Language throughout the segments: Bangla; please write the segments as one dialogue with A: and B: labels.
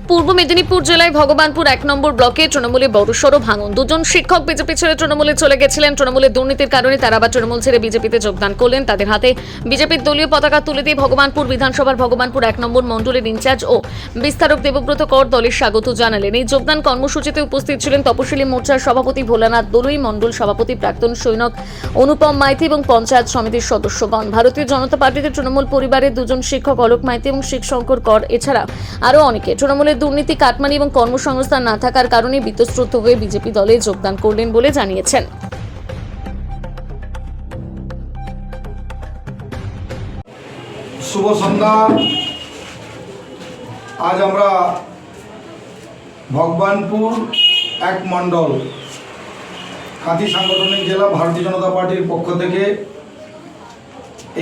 A: পূর্ব মেদিনীপুর জেলায় ভগবানপুর 1 নম্বর ব্লকে তৃণমূলে বড়সড় ভাঙন। দুজন শিক্ষক বিজেপি ছেড়ে তৃণমূলে চলে গেছিলেন। তৃণমূলের দুর্নীতির কারণে তারা আবার তৃণমূল ছেড়ে বিজেপিতে যোগদান করলেন। তাদের হাতে বিজেপির দলীয় পতাকা তুলে দিয়ে ভগবানপুর বিধানসভার ভগবানপুর 1 নম্বর মণ্ডলের ইনচার্জ ও বিস্তারক দেবব্রত কর দলের স্বাগত জানালেন। এই যোগদান কর্মসূচিতে উপস্থিত ছিলেন তপশিলি মোর্চার সভাপতি ভোলানাথ দলুই, মণ্ডল সভাপতি প্রাক্তন সৈনিক অনুপম মাইতি এবং পঞ্চায়েত সমিতির সদস্যগণ। ভারতীয় জনতা পার্টিতে তৃণমূল পরিবারের দুজন শিক্ষক অলোক মাইতি এবং শিবশঙ্কর কর এছাড়া আরও অনেকে তৃণমূলের দুর্নীতি, কাটমানি এবং কর্মসংস্থান না থাকার কারণে বিতস্রুত হয়ে বিজেপি দলে যোগদান করলেন বলে জানিয়েছেন।
B: শুভ সন্ধ্যা। আজ আমরা ভগবানপুর 1 মণ্ডল কাঁথি সাংগঠনিক জেলা ভারতীয় জনতা পার্টির পক্ষ থেকে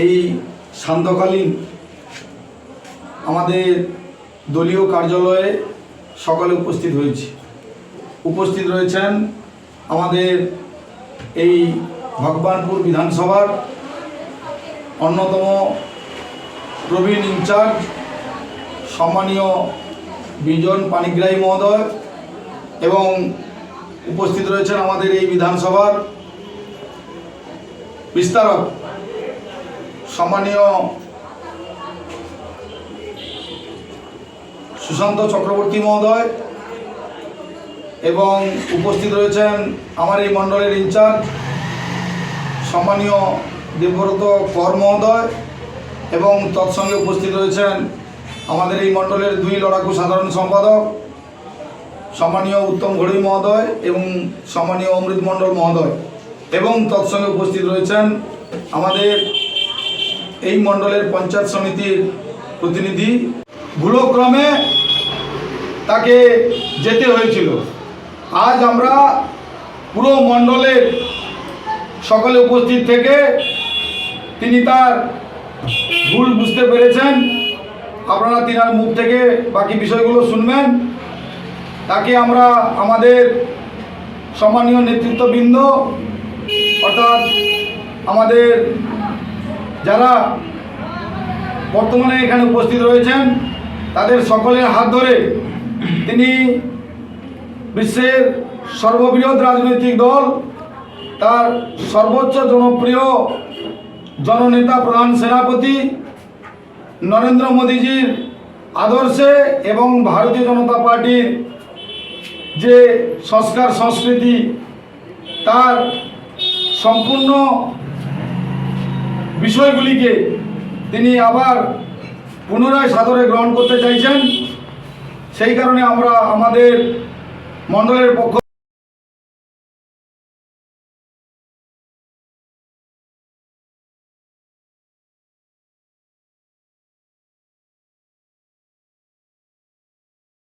B: এই সান্ধ্যকালীন আমাদের দলীয় কার্যালয়ে সকালে উপস্থিত হয়েছি। উপস্থিত রয়েছেন আমাদের এই ভগবানপুর বিধানসভার অন্যতম প্রবীণ ইনচার্জ সম্মানীয় বিজন পানিগ্রাহী মহোদয় এবং উপস্থিত রয়েছেন আমাদের এই বিধানসভার বিস্তারক সম্মানীয় সুশান্ত চক্রবর্তী মহোদয় এবং উপস্থিত রয়েছেন আমার এই মণ্ডলের ইনচার্জ সম্মানীয় দেবব্রত কর মহোদয় এবং তৎসঙ্গে উপস্থিত রয়েছেন আমাদের এই মণ্ডলের 2 লড়াকু সাধারণ সম্পাদক সম্মানীয় উত্তম ঘড়ি মহোদয় এবং সম্মানীয় অমৃত মণ্ডল মহোদয় এবং তৎসঙ্গে উপস্থিত রয়েছেন আমাদের এই মণ্ডলের পঞ্চায়েত সমিতির প্রতিনিধি। ভুলক্রমে তাকে যেতে হয়েছিল। আজ আমরা পুরো মণ্ডলের সকলে উপস্থিত থেকে তিনি তার ভুল বুঝতে পেরেছেন। আপনারা তিনার মুখ থেকে বাকি বিষয়গুলো শুনবেন। তাকে আমরা আমাদের সম্মানীয় নেতৃত্ববৃন্দ অর্থাৎ আমাদের যারা বর্তমানে এখানে উপস্থিত রয়েছেন তাদের সকলের হাত ধরে তিনি বিশ্বের সর্ববৃহৎ রাজনৈতিক দল তার সর্বোচ্চ জনপ্রিয় জননেতা প্রধান সেনাপতি নরেন্দ্র মোদীজির আদর্শে এবং ভারতীয় জনতা পার্টির যে সংস্কার সংস্কৃতি তার সম্পূর্ণ বিষয়গুলিকে তিনি আবার পুনরায় সাদরে গ্রহণ করতে চাইছেন। সেই কারণে আমরা আমাদের মণ্ডলের পক্ষ